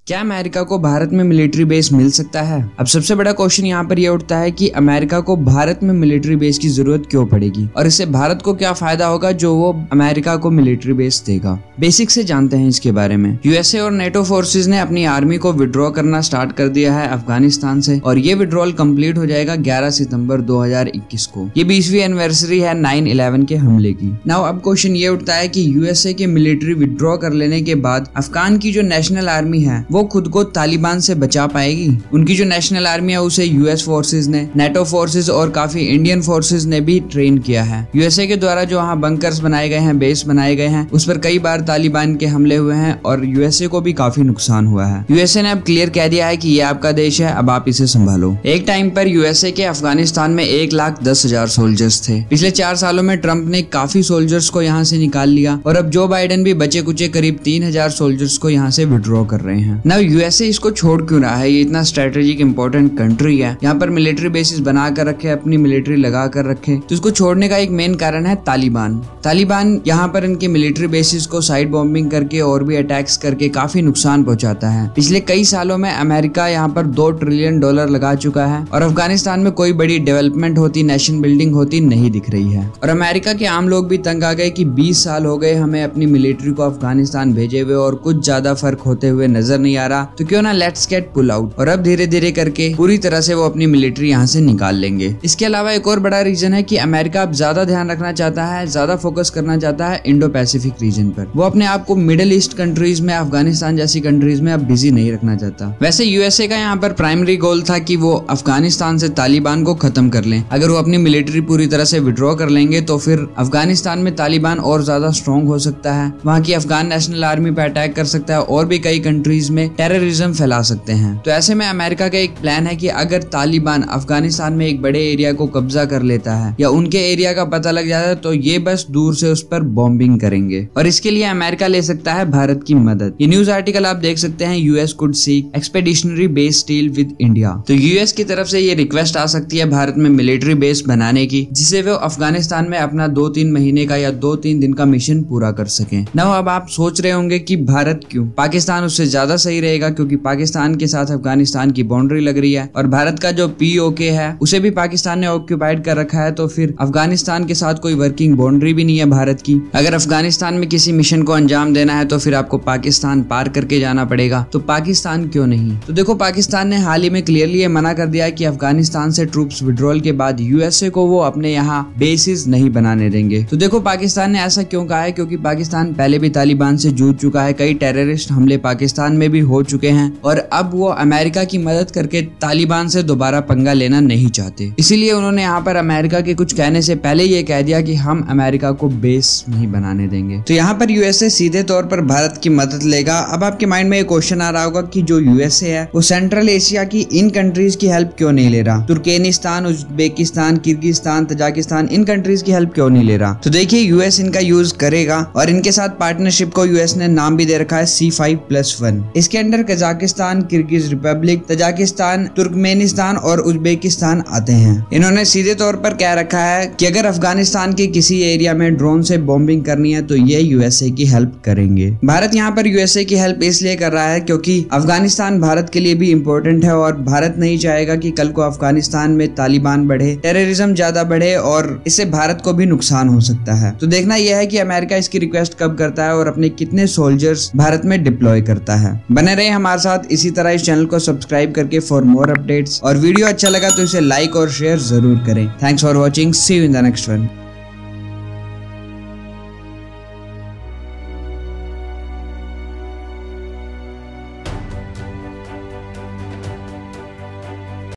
क्या अमेरिका को भारत में मिलिट्री बेस मिल सकता है? अब सबसे बड़ा क्वेश्चन यहाँ पर यह उठता है कि अमेरिका को भारत में मिलिट्री बेस की जरूरत क्यों पड़ेगी और इससे भारत को क्या फायदा होगा जो वो अमेरिका को मिलिट्री बेस देगा। बेसिक से जानते हैं इसके बारे में। यूएसए और नेटो फोर्सेज ने अपनी आर्मी को विड्रॉ करना स्टार्ट कर दिया है अफगानिस्तान से और ये विड्रॉल कंप्लीट हो जाएगा 11 सितंबर 2021 को। ये 20वीं एनिवर्सरी है 9/11 के हमले की। नाउ अब क्वेश्चन ये उठता है कि यूएसए के मिलिट्री विड्रॉ कर लेने के बाद अफगान की जो नेशनल आर्मी है वो खुद को तालिबान से बचा पाएगी? उनकी जो नेशनल आर्मी है उसे यूएस फोर्सेज ने, नेटो फोर्सेज और काफी इंडियन फोर्सेज ने भी ट्रेन किया है। यूएसए के द्वारा जो वहाँ बंकर्स बनाए गए हैं, बेस बनाए गए हैं, उस पर कई बार तालिबान के हमले हुए हैं और यूएसए को भी काफी नुकसान हुआ है। यूएसए ने अब क्लियर कह दिया है कि ये आपका देश है, अब आप इसे संभालो। एक टाइम पर यूएसए के अफगानिस्तान में 1,10,000 सोल्जर्स थे। पिछले 4 सालों में ट्रंप ने काफी सोल्जर्स को यहाँ से निकाल लिया और अब जो बाइडेन भी बचे कुचे करीब 3,000 सोल्जर्स को यहाँ से विड्रॉ कर रहे हैं। नाउ यूएसए इसको छोड़ क्यों रहा है? ये इतना स्ट्रेटेजिक इंपॉर्टेंट कंट्री है, यहाँ पर मिलिट्री बेसिस बना कर रखे, अपनी मिलिट्री लगा कर रखे, तो इसको छोड़ने का एक मेन कारण है तालिबान। तालिबान यहाँ पर इनके मिलिट्री बेसिस को साइड बॉम्बिंग करके और भी अटैक्स करके काफी नुकसान पहुंचाता है। पिछले कई सालों में अमेरिका यहाँ पर $2 ट्रिलियन लगा चुका है और अफगानिस्तान में कोई बड़ी डेवलपमेंट होती, नेशन बिल्डिंग होती नहीं दिख रही है। और अमेरिका के आम लोग भी तंग आ गए कि 20 साल हो गए हमें अपनी मिलिट्री को अफगानिस्तान भेजे हुए और कुछ ज्यादा फर्क होते हुए नजर नहीं आ रहा, तो क्यों ना लेट्स गेट पुल आउट। और अब धीरे धीरे करके पूरी तरह से वो अपनी मिलिट्री यहाँ से निकाल लेंगे। इसके अलावा एक और बड़ा रीजन है कि अमेरिका अब ज्यादा ध्यान रखना चाहता है, ज्यादा फोकस करना चाहता है इंडो पैसिफिक रीजन पर। वो अपने आप को मिडिल ईस्ट कंट्रीज में, अफगानिस्तान जैसी कंट्रीज में अब बिजी नहीं रखना चाहता। वैसे यूएसए का यहाँ पर प्राइमरी गोल था कि वो अफगानिस्तान से तालिबान को खत्म कर लें। अगर वो अपनी मिलिट्री पूरी तरह से विड्रॉ कर लेंगे तो फिर अफगानिस्तान में तालिबान और ज्यादा स्ट्रॉन्ग हो सकता है, वहाँ की अफगान नेशनल आर्मी पे अटैक कर सकता है और भी कई कंट्रीज में टेररिज्म फैला सकते हैं। तो ऐसे में अमेरिका का एक प्लान है कि अगर तालिबान अफगानिस्तान में एक बड़े एरिया को कब्जा कर लेता है या उनके एरिया का पता लग जाता है तो ये बस दूर से उस पर बॉम्बिंग करेंगे और इसके लिए अमेरिका ले सकता है भारत की मदद। ये न्यूज आर्टिकल आप देख सकते हैं, US could seek expeditionary base deal with India. तो यूएस की तरफ से ये रिक्वेस्ट आ सकती है भारत में मिलिट्री बेस बनाने की, जिससे वो अफगानिस्तान में अपना 2-3 महीने का या 2-3 दिन का मिशन पूरा कर सके। ना अब आप सोच रहे होंगे कि भारत क्यों? पाकिस्तान उससे ज्यादा सही रहेगा क्योंकि पाकिस्तान के साथ अफगानिस्तान की बाउंड्री लग रही है और भारत का जो पीओके है उसे भी पाकिस्तान ने ऑक्यूपाइड कर रखा है, तो फिर अफगानिस्तान के साथ कोई वर्किंग बाउंड्री भी नहीं है भारत की। अगर अफगानिस्तान में किसी मिशन को अंजाम देना है तो फिर आपको पाकिस्तान पार करके जाना पड़ेगा, तो पाकिस्तान क्यों नहीं? तो देखो, पाकिस्तान ने हाल ही में क्लियरली ये मना कर दिया है कि अफगानिस्तान से ट्रूप्स विड्रॉल के बाद यूएसए को वो अपने यहाँ बेसिस नहीं बनाने देंगे। तो देखो, पाकिस्तान ने ऐसा क्यों कहा है? क्योंकि पाकिस्तान पहले भी तालिबान से जूझ चुका है, कई टेररिस्ट हमले पाकिस्तान में भी हो चुके हैं और अब वो अमेरिका की मदद करके तालिबान से दोबारा पंगा लेना नहीं चाहते। इसीलिए उन्होंने यहाँ पर अमेरिका के कुछ कहने से पहले ये कह दिया कि हम अमेरिका को बेस नहीं बनाने देंगे। तो यहाँ पर यूएसए सीधे तौर पर भारत की मदद लेगा। अब आपके माइंड में एक क्वेश्चन आ रहा होगा कि जो यूएसए है वो सेंट्रल एशिया की इन कंट्रीज की हेल्प क्यों नहीं ले रहा? तुर्कमेनिस्तान, उज्बेकिस्तान, किर्गिस्तान, तजाकिस्तान, इन कंट्रीज की हेल्प क्यों नहीं ले रहा? तो देखिए, यूएस इनका यूज करेगा और इनके साथ पार्टनरशिप को यूएस ने नाम भी दे रखा है C5+1। इसके under Kazakhstan, Kyrgyz Republic, Tajikistan, Turkmenistan और उज्बेकिस्तान आते हैं। इन्होंने सीधे तौर पर कह रखा है कि अगर अफगानिस्तान के किसी एरिया में ड्रोन से बॉम्बिंग करनी है तो ये यूएसए की हेल्प करेंगे। भारत यहाँ पर यूएसए की हेल्प इसलिए कर रहा है क्योंकि अफगानिस्तान भारत के लिए भी इम्पोर्टेंट है और भारत नहीं चाहेगा कि कल को अफगानिस्तान में तालिबान बढ़े, टेररिज्म ज्यादा बढ़े और इससे भारत को भी नुकसान हो सकता है। तो देखना यह है कि अमेरिका इसकी रिक्वेस्ट कब करता है और अपने कितने सोल्जर्स भारत में डिप्लॉय करता है। बने रहे हमारे साथ इसी तरह इस चैनल को सब्सक्राइब करके फॉर मोर अपडेट्स, और वीडियो अच्छा लगा तो इसे लाइक और शेयर जरूर करें। Thanks for watching, see you in the next one.